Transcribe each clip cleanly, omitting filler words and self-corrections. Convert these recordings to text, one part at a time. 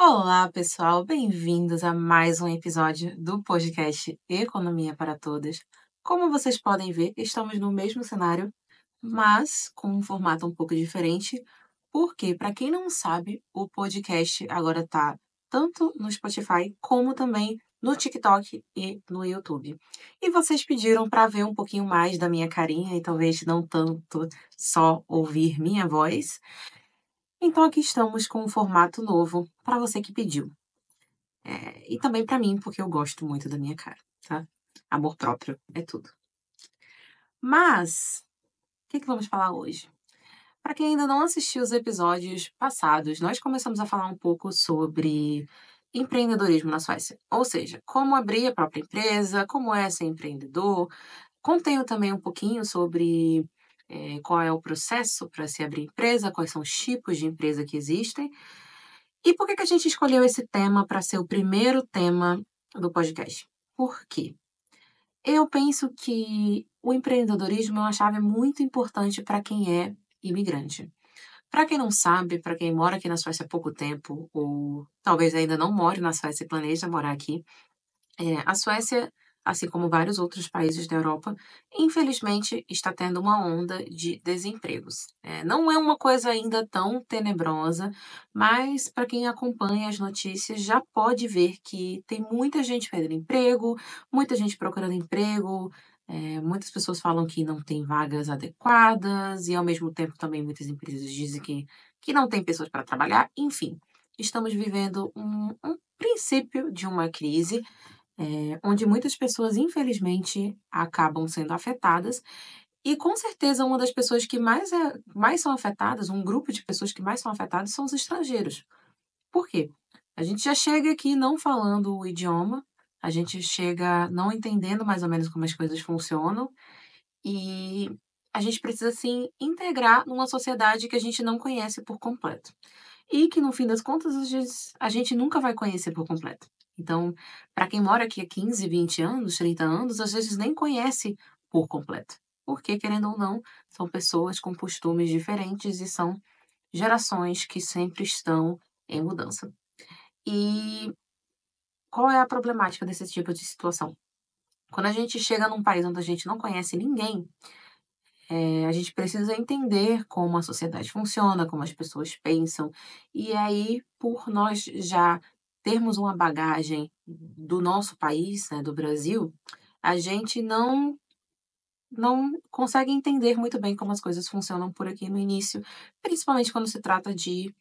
Olá, pessoal, bem-vindos a mais um episódio do podcast Economia para Todas. Como vocês podem ver, estamos no mesmo cenário, mas com um formato um pouco diferente, porque, para quem não sabe, o podcast agora está tanto no Spotify como também no TikTok e no YouTube. E vocês pediram para ver um pouquinho mais da minha carinha e talvez não tanto só ouvir minha voz. Então aqui estamos com um formato novo para você que pediu. E também pra mim, porque eu gosto muito da minha cara, tá? Amor próprio é tudo. Mas, o que vamos falar hoje? Para quem ainda não assistiu os episódios passados, nós começamos a falar um pouco sobre empreendedorismo na Suécia. Ou seja, como abrir a própria empresa, como é ser empreendedor. Contei também um pouquinho sobre qual é o processo para se abrir empresa, quais são os tipos de empresa que existem. E por que a gente escolheu esse tema para ser o primeiro tema do podcast? Por quê? Eu penso que o empreendedorismo é uma chave muito importante para quem é imigrante. Para quem não sabe, para quem mora aqui na Suécia há pouco tempo, ou talvez ainda não more na Suécia e planeja morar aqui, a Suécia, assim como vários outros países da Europa, infelizmente está tendo uma onda de desempregos. Não é uma coisa ainda tão tenebrosa, mas para quem acompanha as notícias já pode ver que tem muita gente perdendo emprego, muita gente procurando emprego. Muitas pessoas falam que não tem vagas adequadas e, ao mesmo tempo, também muitas empresas dizem que não tem pessoas para trabalhar. Enfim, estamos vivendo um princípio de uma crise onde muitas pessoas, infelizmente, acabam sendo afetadas. E com certeza uma das pessoas que mais são afetadas, um grupo de pessoas que mais são afetadas são os estrangeiros. Por quê? A gente já chega aqui não falando o idioma, a gente chega não entendendo mais ou menos como as coisas funcionam e a gente precisa se integrar numa sociedade que a gente não conhece por completo. E que no fim das contas, às vezes, a gente nunca vai conhecer por completo. Então, para quem mora aqui há 15, 20 anos, 30 anos, às vezes nem conhece por completo. Porque, querendo ou não, são pessoas com costumes diferentes e são gerações que sempre estão em mudança. E qual é a problemática desse tipo de situação? Quando a gente chega num país onde a gente não conhece ninguém, a gente precisa entender como a sociedade funciona, como as pessoas pensam. E aí, por nós já termos uma bagagem do nosso país, né, do Brasil, a gente não consegue entender muito bem como as coisas funcionam por aqui no início, principalmente quando se trata de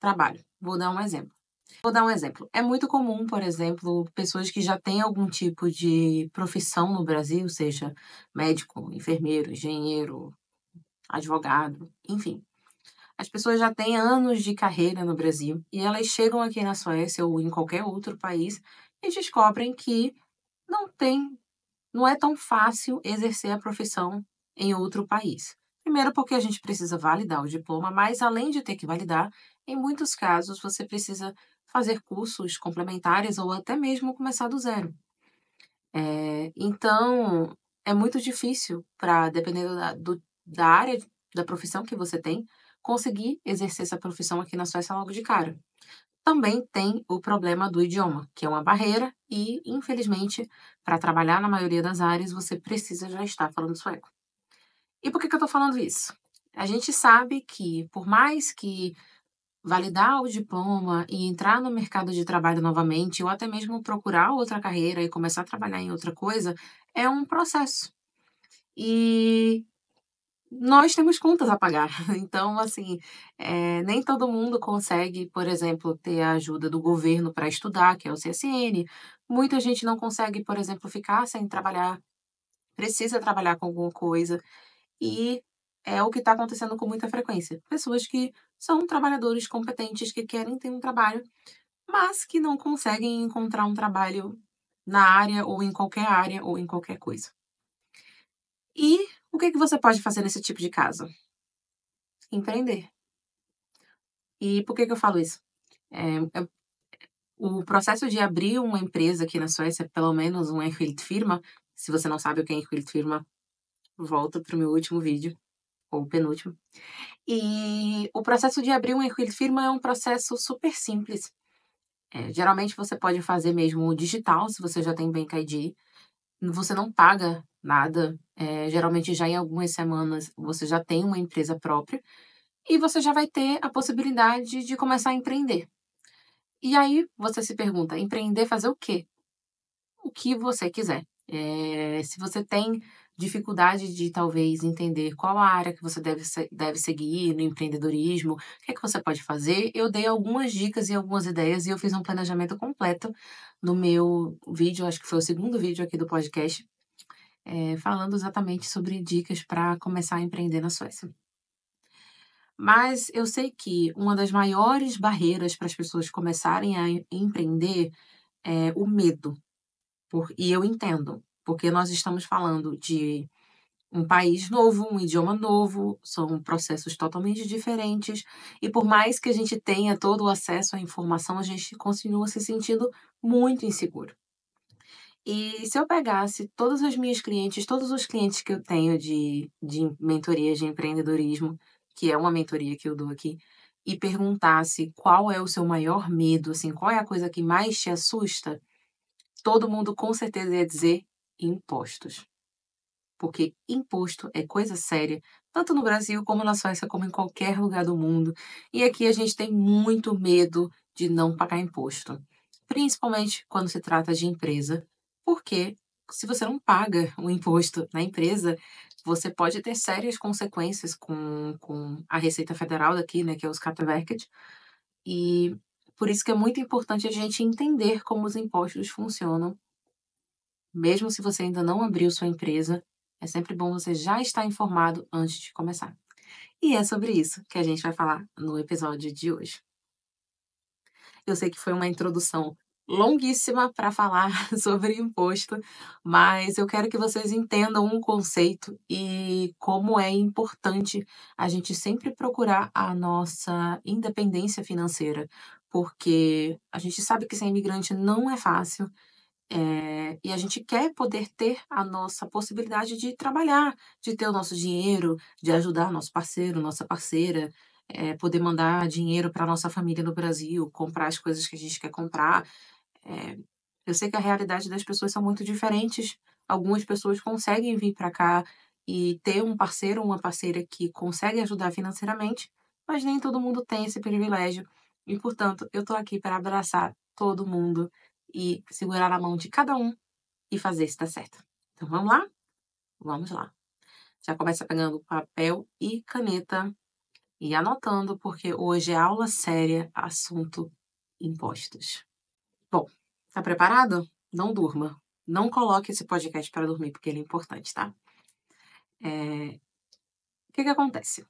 trabalho. Vou dar um exemplo. É muito comum, por exemplo, pessoas que já têm algum tipo de profissão no Brasil, seja médico, enfermeiro, engenheiro, advogado, enfim. As pessoas já têm anos de carreira no Brasil e elas chegam aqui na Suécia ou em qualquer outro país e descobrem que não tem, não é tão fácil exercer a profissão em outro país. Primeiro, porque a gente precisa validar o diploma, mas além de ter que validar, em muitos casos você precisa fazer cursos complementares ou até mesmo começar do zero. Então, é muito difícil para, dependendo da área, da profissão que você tem, conseguir exercer essa profissão aqui na Suécia logo de cara. Também tem o problema do idioma, que é uma barreira e, infelizmente, para trabalhar na maioria das áreas, você precisa já estar falando sueco. E por que eu estou falando isso? A gente sabe que, por mais que validar o diploma e entrar no mercado de trabalho novamente, ou até mesmo procurar outra carreira e começar a trabalhar em outra coisa, é um processo. E nós temos contas a pagar. Então, assim, nem todo mundo consegue, por exemplo, ter a ajuda do governo para estudar, que é o CSN. Muita gente não consegue, por exemplo, ficar sem trabalhar, precisa trabalhar com alguma coisa. E é o que está acontecendo com muita frequência. Pessoas que são trabalhadores competentes, que querem ter um trabalho, mas que não conseguem encontrar um trabalho na área, ou em qualquer área, ou em qualquer coisa. E o que você pode fazer nesse tipo de caso? Empreender. E por que eu falo isso? É o processo de abrir uma empresa aqui na Suécia, pelo menos um enskildt firma, se você não sabe o que é enskildt firma, volta para o meu último vídeo, ou o penúltimo. E o processo de abrir um enskildt firma é um processo super simples. Geralmente você pode fazer mesmo digital, se você já tem Bank ID, você não paga nada, geralmente já em algumas semanas você já tem uma empresa própria, e você já vai ter a possibilidade de começar a empreender. E aí você se pergunta: empreender fazer o quê? O que você quiser. Se você tem dificuldade de talvez entender qual a área que você deve seguir no empreendedorismo, o que é que você pode fazer, eu dei algumas dicas e algumas ideias e eu fiz um planejamento completo no meu vídeo, acho que foi o segundo vídeo aqui do podcast, falando exatamente sobre dicas para começar a empreender na Suécia. Mas eu sei que uma das maiores barreiras para as pessoas começarem a empreender é o medo. E eu entendo, porque nós estamos falando de um país novo, um idioma novo, são processos totalmente diferentes, e por mais que a gente tenha todo o acesso à informação, a gente continua se sentindo muito inseguro. E se eu pegasse todas as minhas clientes, todos os clientes que eu tenho de mentorias de empreendedorismo, que é uma mentoria que eu dou aqui, e perguntasse qual é o seu maior medo, assim, qual é a coisa que mais te assusta, todo mundo com certeza ia dizer impostos. Porque imposto é coisa séria, tanto no Brasil como na Suécia, como em qualquer lugar do mundo. E aqui a gente tem muito medo de não pagar imposto, principalmente quando se trata de empresa, porque se você não paga o imposto na empresa, você pode ter sérias consequências com a Receita Federal daqui, né, que é o Skatteverket, e por isso que é muito importante a gente entender como os impostos funcionam mesmo se você ainda não abriu sua empresa, é sempre bom você já estar informado antes de começar. E é sobre isso que a gente vai falar no episódio de hoje. Eu sei que foi uma introdução longuíssima para falar sobre imposto, mas eu quero que vocês entendam um conceito e como é importante a gente sempre procurar a nossa independência financeira, porque a gente sabe que ser imigrante não é fácil. E a gente quer poder ter a nossa possibilidade de trabalhar, de ter o nosso dinheiro, de ajudar nosso parceiro, nossa parceira, poder mandar dinheiro para nossa família no Brasil, comprar as coisas que a gente quer comprar. Eh, eu sei que a realidade das pessoas são muito diferentes. Algumas pessoas conseguem vir para cá e ter um parceiro ou uma parceira que consegue ajudar financeiramente, mas nem todo mundo tem esse privilégio. E, portanto, eu estou aqui para abraçar todo mundo e segurar a mão de cada um e fazer isso dar certo. Então vamos lá? Vamos lá. Já começa pegando papel e caneta e anotando, porque hoje é aula séria, assunto impostos. Bom, tá preparado? Não durma. Não coloque esse podcast para dormir, porque ele é importante, tá? O que que acontece?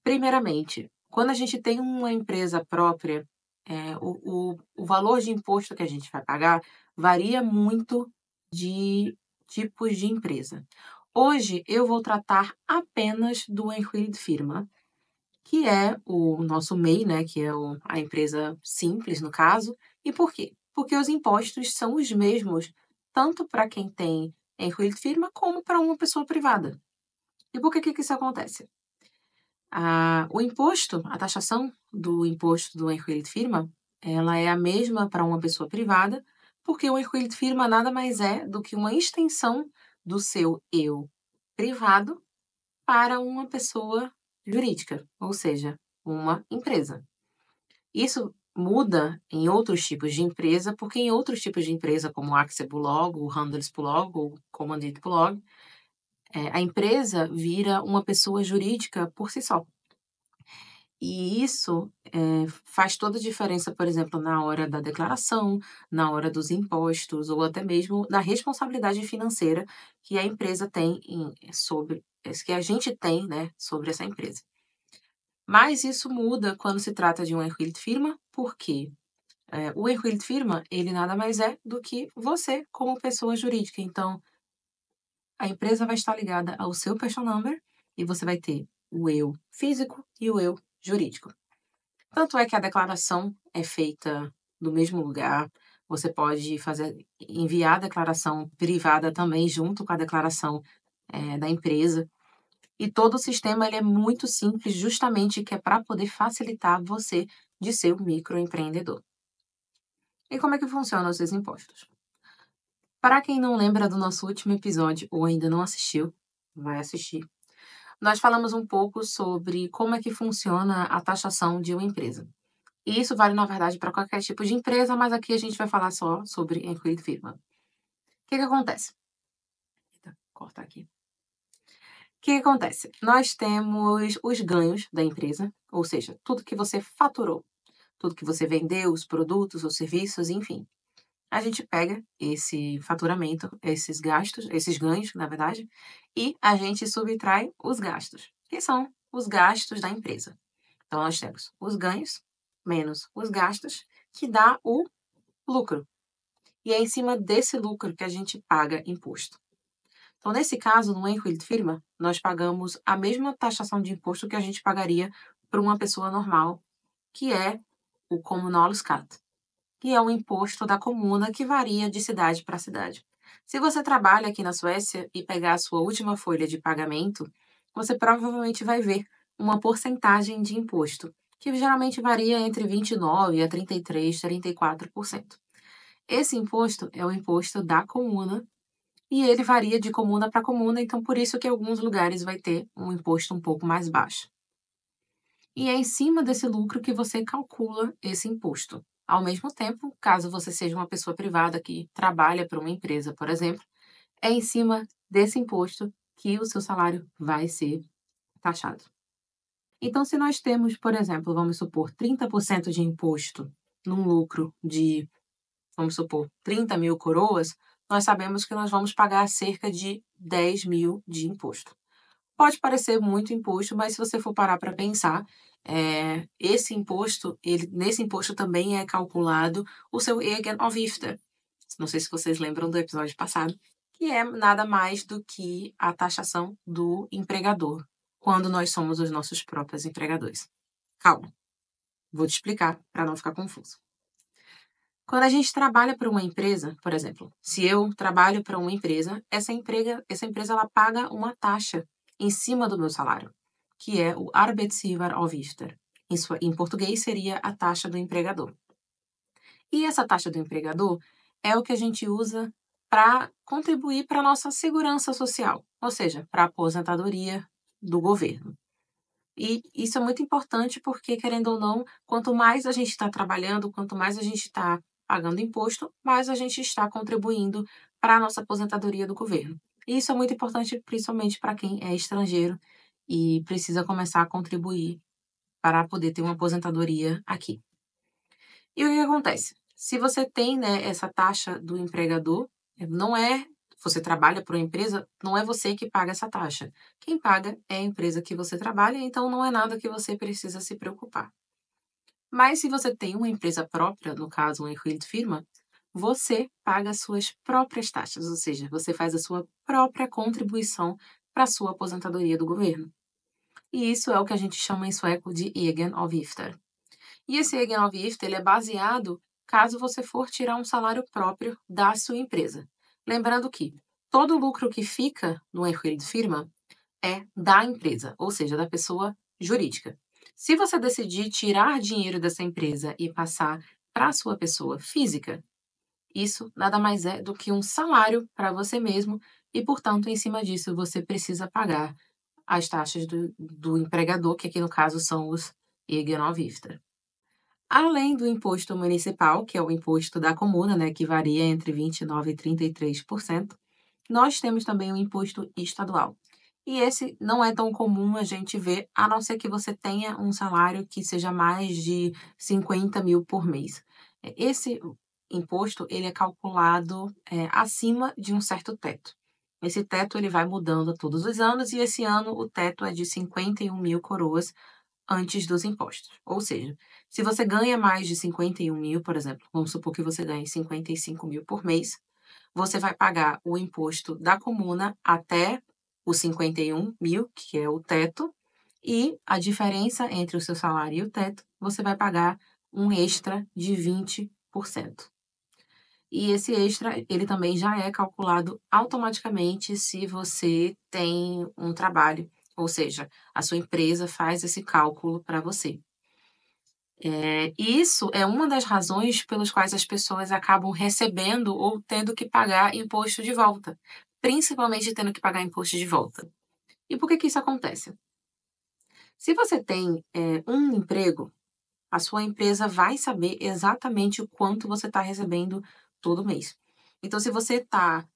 Primeiramente, quando a gente tem uma empresa própria, o valor de imposto que a gente vai pagar varia muito de tipos de empresa. Hoje eu vou tratar apenas do Enquilid Firma, que é o nosso MEI, né, que é a empresa simples no caso. E por quê? Porque os impostos são os mesmos, tanto para quem tem Enquilid Firma como para uma pessoa privada. E por que isso acontece? O imposto, a taxação do imposto do Enquilid Firma, ela é a mesma para uma pessoa privada, porque o Enquilid Firma nada mais é do que uma extensão do seu eu privado para uma pessoa jurídica, ou seja, uma empresa. Isso muda em outros tipos de empresa, porque em outros tipos de empresa, como o Aktiebolag, o Handelsbolag ou Kommanditbolag, a empresa vira uma pessoa jurídica por si só. E isso, faz toda a diferença, por exemplo, na hora da declaração, na hora dos impostos ou até mesmo na responsabilidade financeira que a empresa tem que a gente tem, né, sobre essa empresa. Mas isso muda quando se trata de um Erhalt Firma, porque, o Erhalt Firma, ele nada mais é do que você como pessoa jurídica. Então, a empresa vai estar ligada ao seu Person Number e você vai ter o eu físico e o eu jurídico. Tanto é que a declaração é feita no mesmo lugar. Você pode enviar a declaração privada também junto com a declaração, da empresa. E todo o sistema ele é muito simples, justamente que é para poder facilitar você de ser um microempreendedor. E como é que funcionam esses impostos? Para quem não lembra do nosso último episódio ou ainda não assistiu, vai assistir. Nós falamos um pouco sobre como é que funciona a taxação de uma empresa. E isso vale, na verdade, para qualquer tipo de empresa, mas aqui a gente vai falar só sobre incluir firma. O que acontece? Eita, cortar aqui. O que acontece? Nós temos os ganhos da empresa, ou seja, tudo que você faturou, tudo que você vendeu, os produtos, os serviços, enfim. A gente pega esse faturamento, esses gastos, esses ganhos, na verdade, e a gente subtrai os gastos, que são os gastos da empresa. Então, nós temos os ganhos menos os gastos, que dá o lucro. E é em cima desse lucro que a gente paga imposto. Então, nesse caso, no Enquilde Firma, nós pagamos a mesma taxação de imposto que a gente pagaria para uma pessoa normal, que é o Kommunalskatt, que é o imposto da comuna que varia de cidade para cidade. Se você trabalha aqui na Suécia e pegar a sua última folha de pagamento, você provavelmente vai ver uma porcentagem de imposto, que geralmente varia entre 29% a 33%, 34%. Esse imposto é o imposto da comuna e ele varia de comuna para comuna, então por isso que em alguns lugares vai ter um imposto um pouco mais baixo. E é em cima desse lucro que você calcula esse imposto. Ao mesmo tempo, caso você seja uma pessoa privada que trabalha para uma empresa, por exemplo, é em cima desse imposto que o seu salário vai ser taxado. Então, se nós temos, por exemplo, vamos supor, 30% de imposto num lucro de, vamos supor, 30 mil coroas, nós sabemos que nós vamos pagar cerca de 10 mil de imposto. Pode parecer muito imposto, mas se você for parar para pensar, esse imposto, nesse imposto também é calculado o seu egenavgifter. Não sei se vocês lembram do episódio passado, que é nada mais do que a taxação do empregador, quando nós somos os nossos próprios empregadores. Calma, vou te explicar para não ficar confuso. Quando a gente trabalha para uma empresa, por exemplo, se eu trabalho para uma empresa, essa empresa ela paga uma taxa em cima do meu salário, que é o Arbetsgivaravgifter. Em português seria a taxa do empregador. E essa taxa do empregador é o que a gente usa para contribuir para a nossa segurança social, ou seja, para a aposentadoria do governo. E isso é muito importante porque, querendo ou não, quanto mais a gente está trabalhando, quanto mais a gente está pagando imposto, mais a gente está contribuindo para a nossa aposentadoria do governo. E isso é muito importante, principalmente para quem é estrangeiro e precisa começar a contribuir para poder ter uma aposentadoria aqui. E o que acontece? Se você tem, né, essa taxa do empregador, não é você trabalha para uma empresa, não é você que paga essa taxa. Quem paga é a empresa que você trabalha, então não é nada que você precisa se preocupar. Mas se você tem uma empresa própria, no caso, uma firma, você paga as suas próprias taxas, ou seja, você faz a sua própria contribuição para a sua aposentadoria do governo. E isso é o que a gente chama em sueco de egenavgifter. E esse egenavgift ele é baseado caso você for tirar um salário próprio da sua empresa. Lembrando que todo lucro que fica no firma é da empresa, ou seja, da pessoa jurídica. Se você decidir tirar dinheiro dessa empresa e passar para a sua pessoa física, isso nada mais é do que um salário para você mesmo e, portanto, em cima disso, você precisa pagar as taxas do empregador, que aqui no caso são os egenavgifter. Além do imposto municipal, que é o imposto da comuna, né, que varia entre 29% e 33%, nós temos também o imposto estadual. E esse não é tão comum a gente ver, a não ser que você tenha um salário que seja mais de 50 mil por mês. Esse imposto ele é calculado acima de um certo teto. Esse teto ele vai mudando todos os anos e esse ano o teto é de 51 mil coroas antes dos impostos. Ou seja, se você ganha mais de 51 mil, por exemplo, vamos supor que você ganhe 55 mil por mês, você vai pagar o imposto da comuna até os 51 mil, que é o teto, e a diferença entre o seu salário e o teto, você vai pagar um extra de 20%. E esse extra, ele também já é calculado automaticamente se você tem um trabalho, ou seja, a sua empresa faz esse cálculo para você. E isso é uma das razões pelas quais as pessoas acabam recebendo ou tendo que pagar imposto de volta, principalmente tendo que pagar imposto de volta. E por que que isso acontece? Se você tem, um emprego, a sua empresa vai saber exatamente o quanto você está recebendo todo mês. Então, se você está,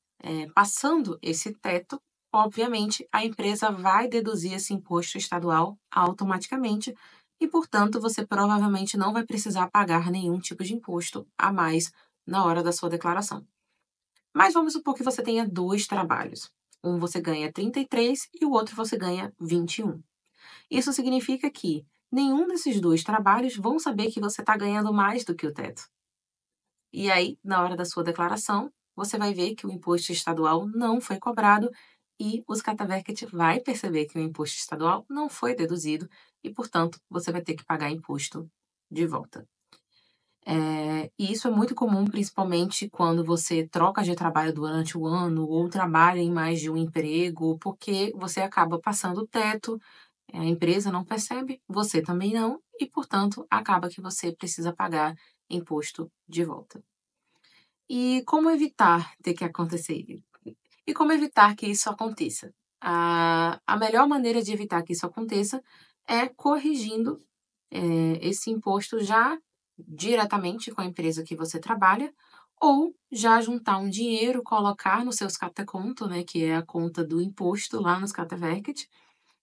passando esse teto, obviamente a empresa vai deduzir esse imposto estadual automaticamente e, portanto, você provavelmente não vai precisar pagar nenhum tipo de imposto a mais na hora da sua declaração. Mas vamos supor que você tenha 2 trabalhos. Um você ganha 33 e o outro você ganha 21. Isso significa que nenhum desses 2 trabalhos vão saber que você está ganhando mais do que o teto. E aí, na hora da sua declaração, você vai ver que o imposto estadual não foi cobrado e o Skatteverket vai perceber que o imposto estadual não foi deduzido e, portanto, você vai ter que pagar imposto de volta. E isso é muito comum, principalmente quando você troca de trabalho durante o ano ou trabalha em mais de um emprego, porque você acaba passando o teto, a empresa não percebe, você também não, e, portanto, acaba que você precisa pagar imposto de volta. E como evitar ter que acontecer? E como evitar que isso aconteça? A melhor maneira de evitar que isso aconteça é corrigindo, esse imposto já diretamente com a empresa que você trabalha, ou já juntar um dinheiro, colocar no seu Skattekonto, né, que é a conta do imposto lá no Skatteverket.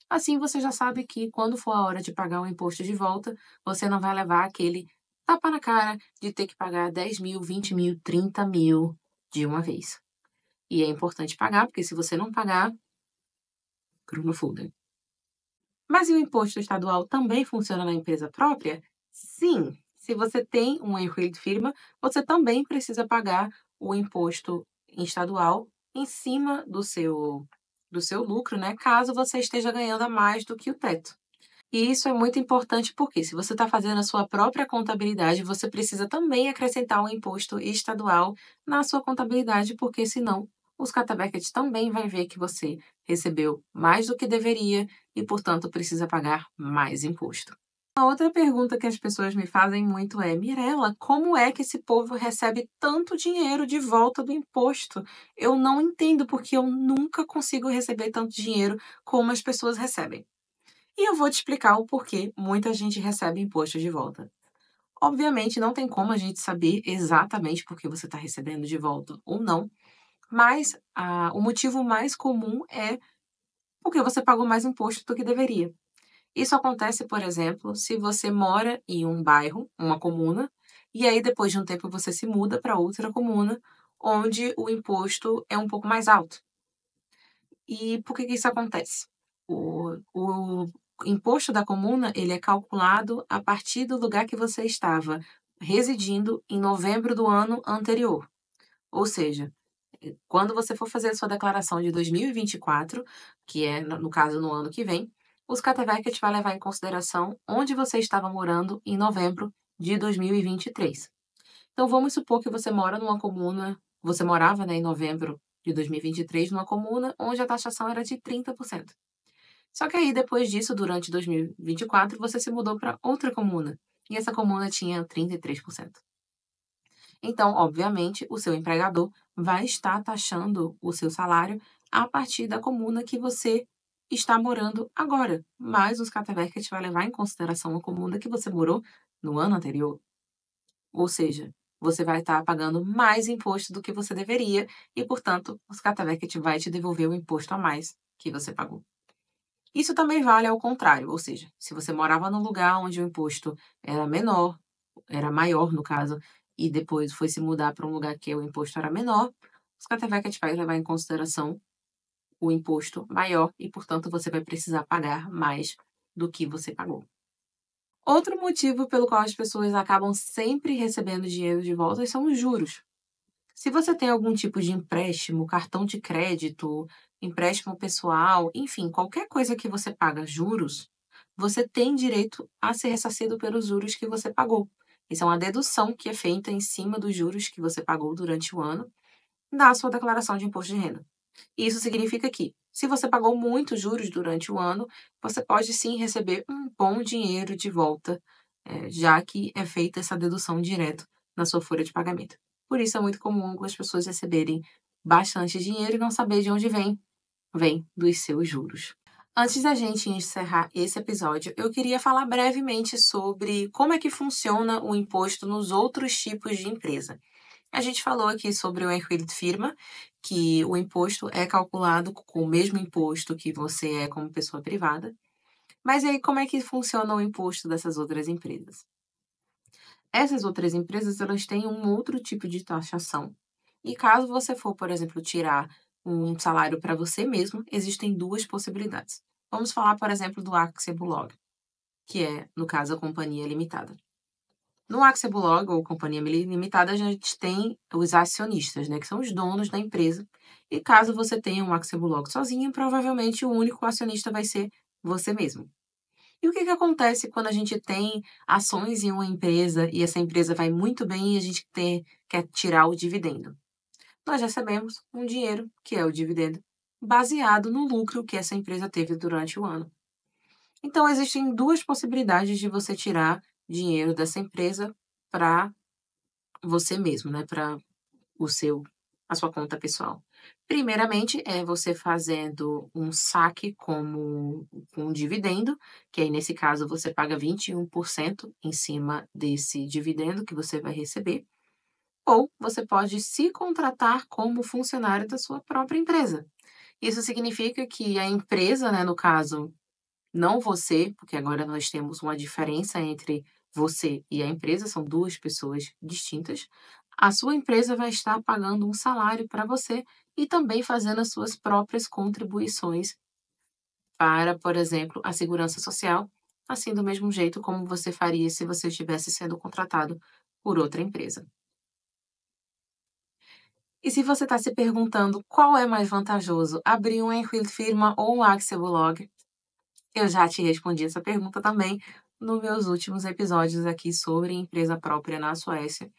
Assim você já sabe que quando for a hora de pagar o imposto de volta, você não vai levar aquele tapa na cara de ter que pagar 10.000, 20.000, 30.000 de uma vez. E é importante pagar, porque se você não pagar, cru no folder. Mas e o imposto estadual também funciona na empresa própria? Sim. Se você tem uma firma, você também precisa pagar o imposto estadual em cima do seu lucro, né? Caso você esteja ganhando a mais do que o teto. E isso é muito importante porque, se você está fazendo a sua própria contabilidade, você precisa também acrescentar um imposto estadual na sua contabilidade, porque senão os Catavecas também vai ver que você recebeu mais do que deveria e, portanto, precisa pagar mais imposto. A outra pergunta que as pessoas me fazem muito é: Mirela, como é que esse povo recebe tanto dinheiro de volta do imposto? Eu não entendo porque eu nunca consigo receber tanto dinheiro como as pessoas recebem. E eu vou te explicar o porquê muita gente recebe imposto de volta. Obviamente, não tem como a gente saber exatamente por que você está recebendo de volta ou não, mas o motivo mais comum é porque você pagou mais imposto do que deveria. Isso acontece, por exemplo, se você mora em um bairro, uma comuna, e aí depois de um tempo você se muda para outra comuna, onde o imposto é um pouco mais alto. E por que que isso acontece? O imposto da comuna, ele é calculado a partir do lugar que você estava residindo em novembro do ano anterior. Ou seja, quando você for fazer a sua declaração de 2024, que é, no caso, no ano que vem, os Skatteverket vai levar em consideração onde você estava morando em novembro de 2023. Então, vamos supor que você mora numa comuna, você morava, né, em novembro de 2023 numa comuna onde a taxação era de 30%. Só que aí, depois disso, durante 2024, você se mudou para outra comuna, e essa comuna tinha 33%. Então, obviamente, o seu empregador vai estar taxando o seu salário a partir da comuna que você está morando agora, mas os Skatteverket vai levar em consideração a comuna que você morou no ano anterior. Ou seja, você vai estar pagando mais imposto do que você deveria e, portanto, o Skatteverket vai te devolver o imposto a mais que você pagou. Isso também vale ao contrário, ou seja, se você morava num lugar onde o imposto era menor, era maior no caso, e depois foi se mudar para um lugar que o imposto era menor, o Skatteverket vai levar em consideração o imposto maior e, portanto, você vai precisar pagar mais do que você pagou. Outro motivo pelo qual as pessoas acabam sempre recebendo dinheiro de volta são os juros. Se você tem algum tipo de empréstimo, cartão de crédito, empréstimo pessoal, enfim, qualquer coisa que você paga juros, você tem direito a ser ressarcido pelos juros que você pagou. Isso é uma dedução que é feita em cima dos juros que você pagou durante o ano na sua declaração de imposto de renda. Isso significa que, se você pagou muitos juros durante o ano, você pode sim receber um bom dinheiro de volta já que é feita essa dedução direto na sua folha de pagamento. Por isso é muito comum as pessoas receberem bastante dinheiro e não saber de onde vem. Vem dos seus juros. Antes da gente encerrar esse episódio, eu queria falar brevemente sobre como é que funciona o imposto nos outros tipos de empresa. A gente falou aqui sobre o Equity Firma, que o imposto é calculado com o mesmo imposto que você é como pessoa privada. Mas aí, como é que funciona o imposto dessas outras empresas? Essas outras empresas, elas têm um outro tipo de taxação. E caso você for, por exemplo, tirar um salário para você mesmo, existem duas possibilidades. Vamos falar, por exemplo, do Aktiebolag, que é, no caso, a companhia limitada. No Aktiebolag, ou companhia limitada, a gente tem os acionistas, né, que são os donos da empresa. E caso você tenha um Aktiebolag sozinho, provavelmente o único acionista vai ser você mesmo. E o que acontece quando a gente tem ações em uma empresa e essa empresa vai muito bem e a gente quer tirar o dividendo? Nós recebemos um dinheiro, que é o dividendo, baseado no lucro que essa empresa teve durante o ano. Então, existem duas possibilidades de você tirar dinheiro dessa empresa para você mesmo, né? Para o seu, a sua conta pessoal. Primeiramente, é você fazendo um saque como com um dividendo, que aí nesse caso você paga 21% em cima desse dividendo que você vai receber, ou você pode se contratar como funcionário da sua própria empresa. Isso significa que a empresa, né, no caso, não você, porque agora nós temos uma diferença entre você e a empresa, são duas pessoas distintas. A sua empresa vai estar pagando um salário para você e também fazendo as suas próprias contribuições para, por exemplo, a segurança social, assim do mesmo jeito como você faria se você estivesse sendo contratado por outra empresa. E se você está se perguntando qual é mais vantajoso, abrir um Equity Firma ou um Aktiebolag, eu já te respondi essa pergunta também nos meus últimos episódios aqui sobre empresa própria na Suécia.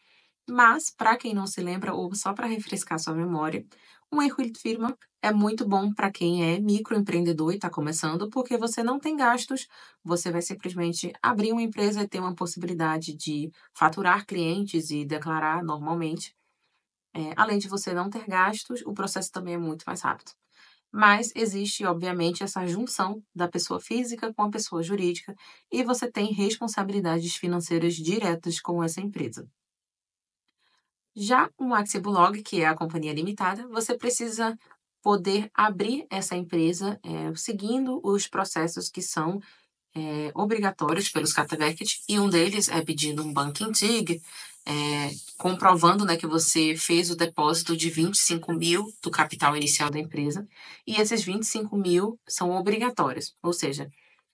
Mas, para quem não se lembra, ou só para refrescar sua memória, um equity firma é muito bom para quem é microempreendedor e está começando, porque você não tem gastos, você vai simplesmente abrir uma empresa e ter uma possibilidade de faturar clientes e declarar normalmente. Além de você não ter gastos, o processo também é muito mais rápido. Mas existe, obviamente, essa junção da pessoa física com a pessoa jurídica e você tem responsabilidades financeiras diretas com essa empresa. Já um Aktiebolag, que é a companhia limitada, você precisa poder abrir essa empresa seguindo os processos que são obrigatórios pelos Skatteverket, e um deles é pedindo um Banking-Tig, comprovando, né, que você fez o depósito de 25 mil do capital inicial da empresa, e esses 25 mil são obrigatórios, ou seja,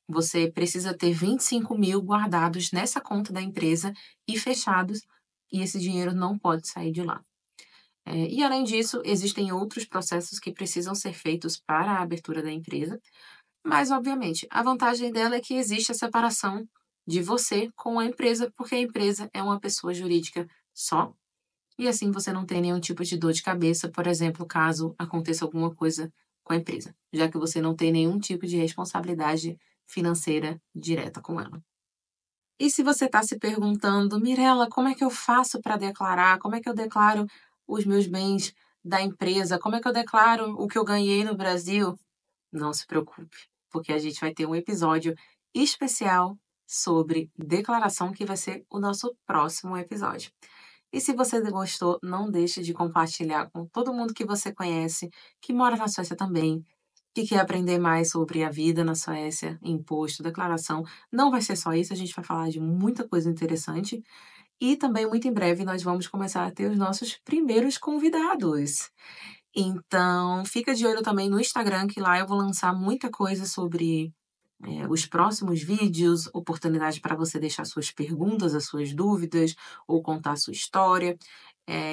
você precisa ter 25 mil guardados nessa conta da empresa e fechados, e esse dinheiro não pode sair de lá. E além disso, existem outros processos que precisam ser feitos para a abertura da empresa, mas, obviamente, a vantagem dela é que existe a separação de você com a empresa, porque a empresa é uma pessoa jurídica só, e assim você não tem nenhum tipo de dor de cabeça, por exemplo, caso aconteça alguma coisa com a empresa, já que você não tem nenhum tipo de responsabilidade financeira direta com ela. E se você está se perguntando, Mirela, como é que eu faço para declarar? Como é que eu declaro os meus bens da empresa? Como é que eu declaro o que eu ganhei no Brasil? Não se preocupe, porque a gente vai ter um episódio especial sobre declaração que vai ser o nosso próximo episódio. E se você gostou, não deixe de compartilhar com todo mundo que você conhece, que mora na Suécia também, que quer aprender mais sobre a vida na Suécia, imposto, declaração. Não vai ser só isso, a gente vai falar de muita coisa interessante. E também, muito em breve, nós vamos começar a ter os nossos primeiros convidados. Então, fica de olho também no Instagram, que lá eu vou lançar muita coisa sobre os próximos vídeos, oportunidade para você deixar suas perguntas, as suas dúvidas, ou contar a sua história.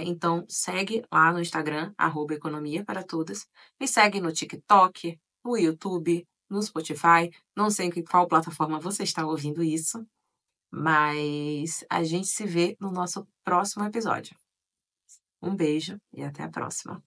Então, segue lá no Instagram, @economia para todas. Me segue no TikTok, no YouTube, no Spotify. Não sei em qual plataforma você está ouvindo isso, mas a gente se vê no nosso próximo episódio. Um beijo e até a próxima.